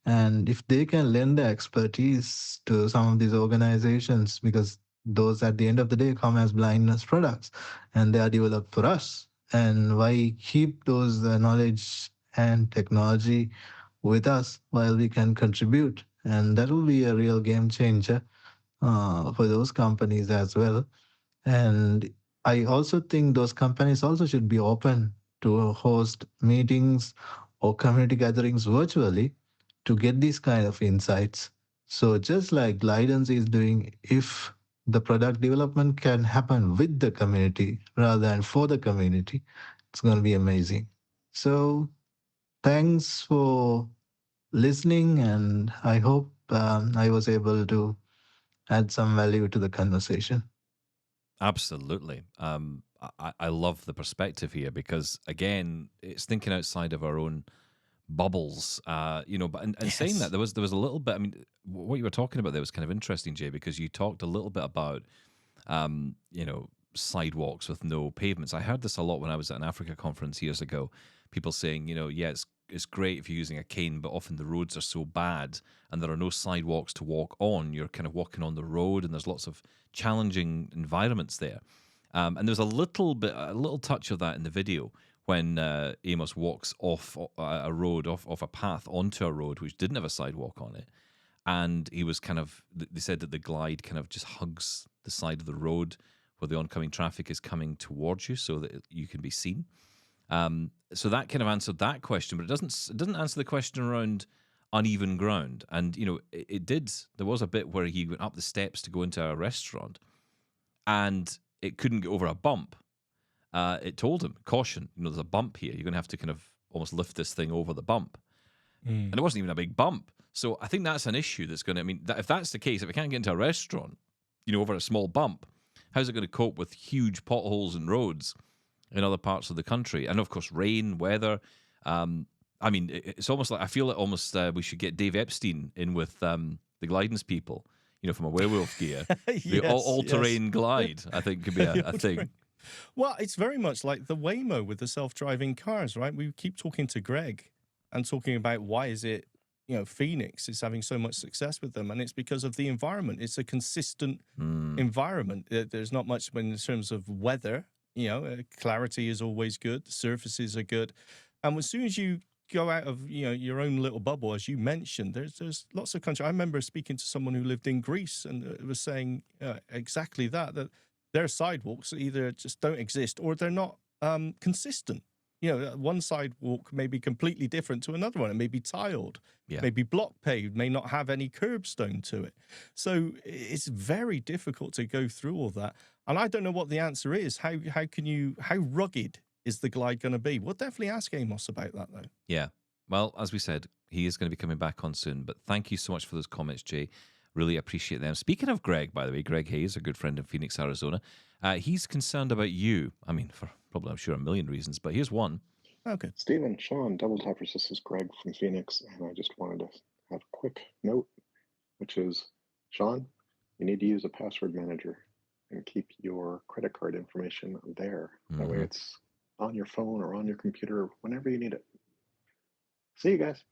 And if they can lend their expertise to some of these organizations, because those at the end of the day come as blindness products and they are developed for us. And why keep those knowledge and technology with us while we can contribute. And that will be a real game changer for those companies as well. And I also think those companies also should be open to host meetings or community gatherings virtually to get these kind of insights. So just like Glidance is doing, if the product development can happen with the community rather than for the community, it's going to be amazing. So thanks for listening, and I hope I was able to add some value to the conversation. Absolutely. I love the perspective here because, again, it's thinking outside of our own bubbles. But and saying that there was a little bit. I mean, what you were talking about there was kind of interesting, Jay, because you talked a little bit about, sidewalks with no pavements. I heard this a lot when I was at an Africa conference years ago. People saying, it's great if you're using a cane, but often the roads are so bad and there are no sidewalks to walk on. You're kind of walking on the road, and there's lots of challenging environments there. And there's a little touch of that in the video when Amos walks off a road, off a path onto a road which didn't have a sidewalk on it. And he was they said that the glide kind of just hugs the side of the road where the oncoming traffic is coming towards you so that you can be seen. So that kind of answered that question, but it doesn't answer the question around uneven ground. And, it did. There was a bit where he went up the steps to go into a restaurant and it couldn't get over a bump. It told him, caution, there's a bump here. You're going to have to kind of almost lift this thing over the bump. And it wasn't even a big bump. So I think that's an issue that's going to, if that's the case, if it can't get into a restaurant, over a small bump, how's it going to cope with huge potholes and roads in other parts of the country? And of course, rain, weather. It's almost like, I feel like almost we should get Dave Epstein in with the Glidance people, from a werewolf gear. The all-terrain glide, I think, could be a thing. Well, it's very much like the Waymo with the self-driving cars, right? We keep talking to Greg and talking about why is it, Phoenix is having so much success with them, and it's because of the environment. It's a consistent environment. There's not much in terms of weather. Clarity is always good. The surfaces are good. And as soon as you go out of, your own little bubble, as you mentioned, there's lots of countries. I remember speaking to someone who lived in Greece and was saying exactly that their sidewalks either just don't exist or they're not consistent. One sidewalk may be completely different to another one. It may be tiled, maybe block paved, may not have any curbstone to it. So it's very difficult to go through all that. And I don't know what the answer is. How rugged is the glide going to be? We'll definitely ask Amos about that, though. Yeah. Well, as we said, he is going to be coming back on soon. But thank you so much for those comments, Jay. Really appreciate them. Speaking of Greg, by the way, Greg Hayes, a good friend in Phoenix, Arizona, he's concerned about you. For probably, I'm sure, a million reasons, but here's one. Okay. Steven and Shaun, Double Tappers, this is Greg from Phoenix, and I just wanted to have a quick note, which is, Shaun, you need to use a password manager and keep your credit card information there. That way it's on your phone or on your computer whenever you need it. See you guys.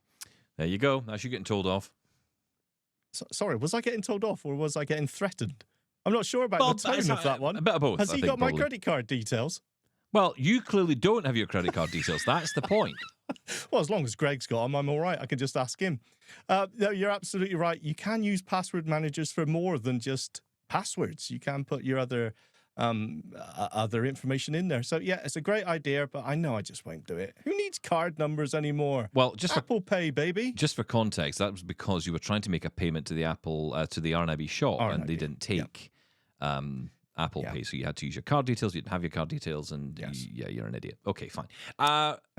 There you go. That's you getting told off. Sorry, was I getting told off or was I getting threatened? I'm not sure about the tone of that one. A bit of both. Has he got my credit card details? Well, you clearly don't have your credit card details. That's the point. Well, as long as Greg's got them, I'm all right. I can just ask him. No, you're absolutely right. You can use password managers for more than just passwords. You can put your other information in there. So, yeah, it's a great idea, but I know I just won't do it. Who needs card numbers anymore? Well, just Apple Pay, baby. Just for context, that was because you were trying to make a payment to the Apple, to the RNIB shop, and they didn't take Apple Pay, so you had to use your card details. You didn't have your card details, and you're an idiot. Okay, fine.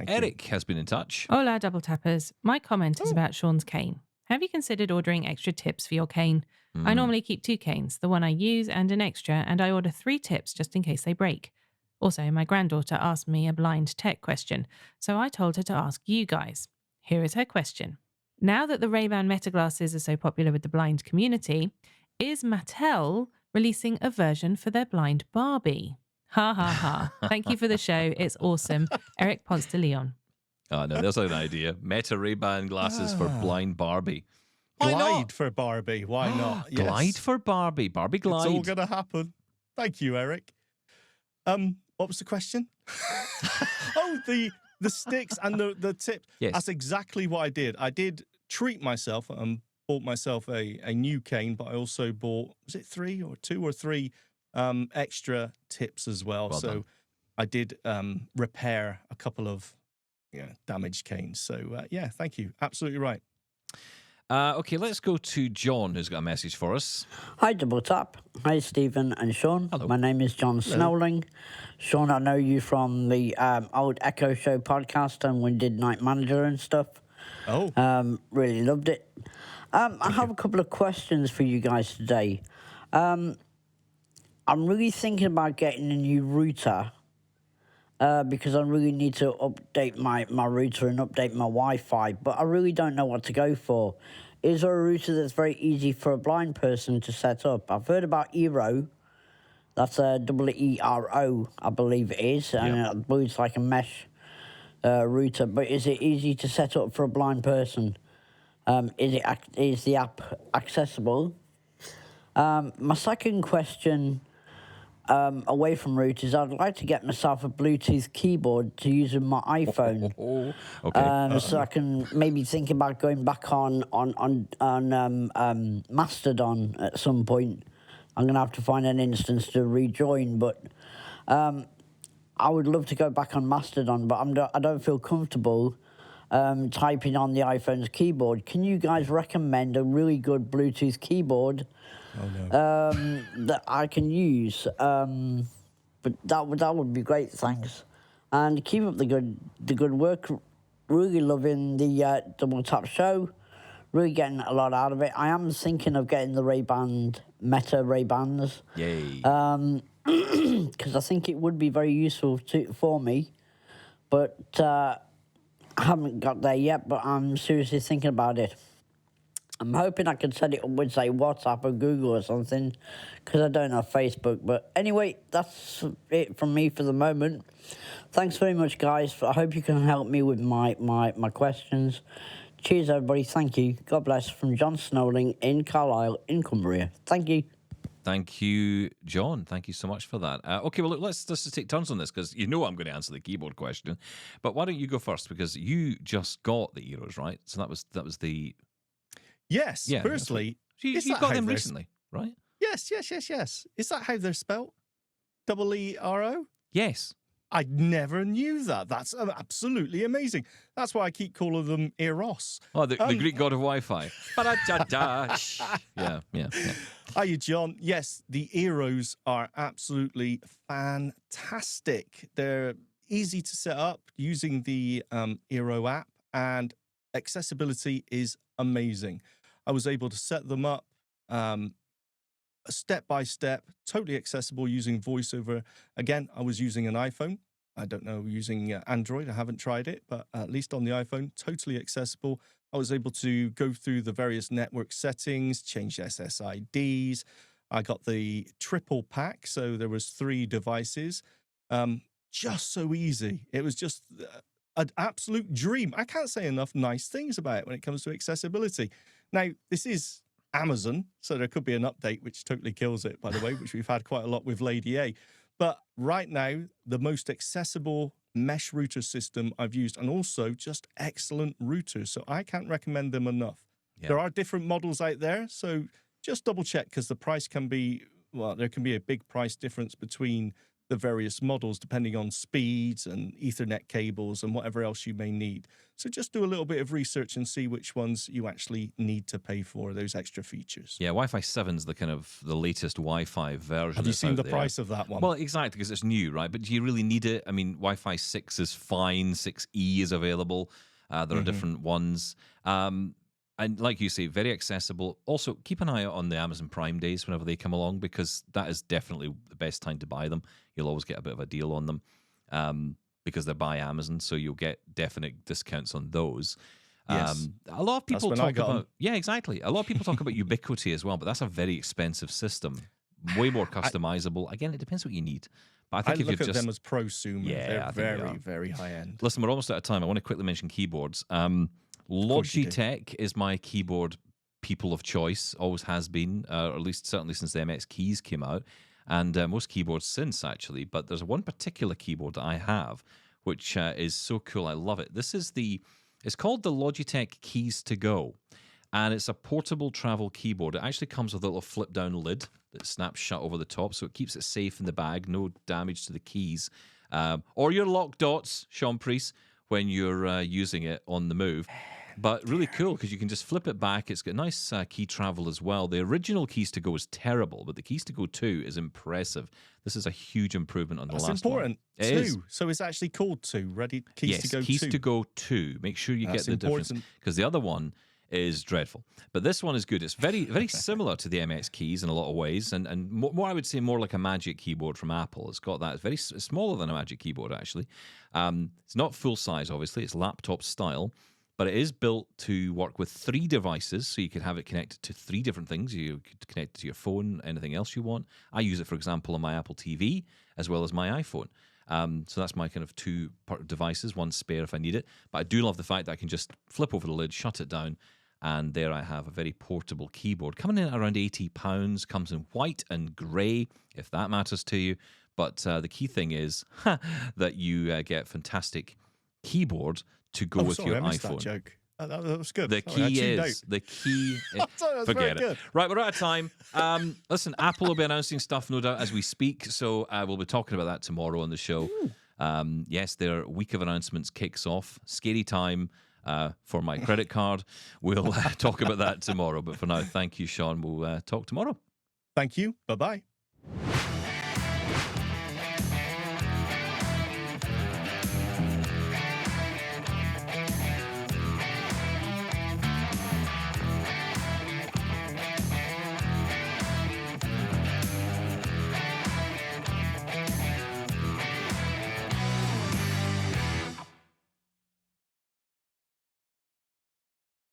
Eric has been in touch. Hola, Double Tappers. My comment is about Shaun's cane. Have you considered ordering extra tips for your cane? I normally keep 2 canes, the one I use and an extra, and I order 3 tips just in case they break. Also, my granddaughter asked me a blind tech question, so I told her to ask you guys. Here is her question. Now that the Ray-Ban Meta glasses are so popular with the blind community, is Mattel releasing a version for their blind Barbie? Ha ha ha. Thank you for the show. It's awesome. Eric Ponce de Leon. Oh, no, there's an idea. Meta Ray-Ban glasses for blind Barbie. Glide for Barbie. Why not? Yes. Glide for Barbie. Barbie glide. It's all going to happen. Thank you, Eric. What was the question? Oh, the sticks and the tip. Yes. That's exactly what I did. I did treat myself and bought myself a new cane, but I also bought, was it 2 or 3 extra tips as well. Well so done. I did repair a couple of damaged canes. So yeah, thank you. Absolutely right. Okay, let's go to John, who's got a message for us. Hi, Double Tap. Hi, Steven and Shaun. Hello. My name is John Snowling. Shaun, I know you from the old Echo Show podcast and we did Night Manager and stuff. Oh. Really loved it. I have a couple of questions for you guys today. I'm really thinking about getting a new router because I really need to update my router and update my Wi-Fi, but I really don't know what to go for. Is there a router that's very easy for a blind person to set up? I've heard about Eero. That's a EERO, I believe it is, and I believe it's like a mesh router, but is it easy to set up for a blind person? Is the app accessible? My second question, away from routers, I'd like to get myself a Bluetooth keyboard to use with my iPhone. Okay. So I can maybe think about going back on Mastodon at some point. I'm going to have to find an instance to rejoin, but I would love to go back on Mastodon, but I don't feel comfortable typing on the iPhone's keyboard. Can you guys recommend a really good Bluetooth keyboard that I can use? But that would be great, thanks. And keep up the good work. Really loving the Double Tap show. Really getting a lot out of it. I am thinking of getting the Meta Ray-Bans. Yay. Because I think it would be very useful for me. But I haven't got there yet, but I'm seriously thinking about it. I'm hoping I can set it up with, say, WhatsApp or Google or something, because I don't have Facebook. But anyway, that's it from me for the moment. Thanks very much, guys. I hope you can help me with my questions. Cheers, everybody. Thank you. God bless. From John Snowling in Carlisle, in Cumbria. Thank you. Thank you, John. Thank you so much for that. Okay, well, look, let's just take turns on this because you know I'm going to answer the keyboard question. But why don't you go first? Because you just got the Eeros, right? So that was the... Yes, Yeah, firstly. You got them recently, right? Yes. Is that how they're spelled? EERO? Yes. I never knew that. That's absolutely amazing. That's why I keep calling them Eros. Oh, the Greek god of Wi-Fi. Yeah. Hiya, John. Yes, the Eros are absolutely fantastic. They're easy to set up using the Eero app, and accessibility is amazing. I was able to set them up step by step, totally accessible using VoiceOver. Again, I was using an iPhone. I don't know, using Android. I haven't tried it, but at least on the iPhone, totally accessible. I was able to go through the various network settings, change SSIDs. I got the triple pack, so there was 3 devices. Just so easy. It was just an absolute dream. I can't say enough nice things about it when it comes to accessibility. Now, this is Amazon, so there could be an update which totally kills it, by the way, which we've had quite a lot with Lady A. But right now, the most accessible mesh router system I've used, and also just excellent routers. So I can't recommend them enough. Yeah. There are different models out there, so just double check, because the price can be, well, there can be a big price difference between the various models depending on speeds and Ethernet cables and whatever else you may need. So just do a little bit of research and see which ones you actually need to pay for, those extra features. Yeah, Wi-Fi 7's the kind of the latest Wi-Fi version. Have you seen the price of that one? Well, exactly, because it's new, right? But do you really need it? I mean, Wi-Fi 6 is fine. 6E is available. There are different ones. And like you say, very accessible. Also, keep an eye out on the Amazon Prime days whenever they come along, because that is definitely the best time to buy them. You'll always get a bit of a deal on them because they're by Amazon, so you'll get definite discounts on those. Yes. A lot of people talk about... Yeah, exactly. A lot of people talk about Ubiquiti as well, but that's a very expensive system. Way more customizable. Again, it depends what you need. But I think if look you've at them as prosumer. Yeah, they're very, very high end. Listen, we're almost out of time. I want to quickly mention keyboards. Logitech is my keyboard people of choice, always has been, or at least certainly since the MX Keys came out, and most keyboards since, actually. But there's one particular keyboard that I have, which is so cool. I love it. It's called the Logitech Keys to Go, and it's a portable travel keyboard. It actually comes with a little flip-down lid that snaps shut over the top, so it keeps it safe in the bag, no damage to the keys. Or your lock dots, Shaun Priest, when you're using it on the move. But really cool because you can just flip it back. It's got nice key travel as well. The original Keys to Go is terrible, but the Keys to Go 2 is impressive. This is a huge improvement on the last one. That's important. It 2. is. So it's actually called 2. Ready? Keys to Go 2. Keys to Go 2. Make sure you get the difference because the other one is dreadful. But this one is good. It's very, very similar to the MX keys in a lot of ways, and more I would say more like a Magic keyboard from Apple. It's got that. It's it's smaller than a Magic keyboard, actually. It's not full size, obviously. It's laptop style. But it is built to work with 3 devices, so you can have it connected to 3 different things. You could connect it to your phone, anything else you want. I use it, for example, on my Apple TV as well as my iPhone. So that's my kind of 2 devices, one spare if I need it. But I do love the fact that I can just flip over the lid, shut it down, and there I have a very portable keyboard. Coming in at around £80, comes in white and grey, if that matters to you. But the key thing is that you get fantastic keyboard to go with your I missed iPhone. That joke. That was good. The key is. Forget it. Good. Right, we're out of time. Listen, Apple will be announcing stuff, no doubt, as we speak. So we'll be talking about that tomorrow on the show. Yes, their week of announcements kicks off. Scary time for my credit card. We'll talk about that tomorrow. But for now, thank you, Shaun. We'll talk tomorrow. Thank you. Bye-bye.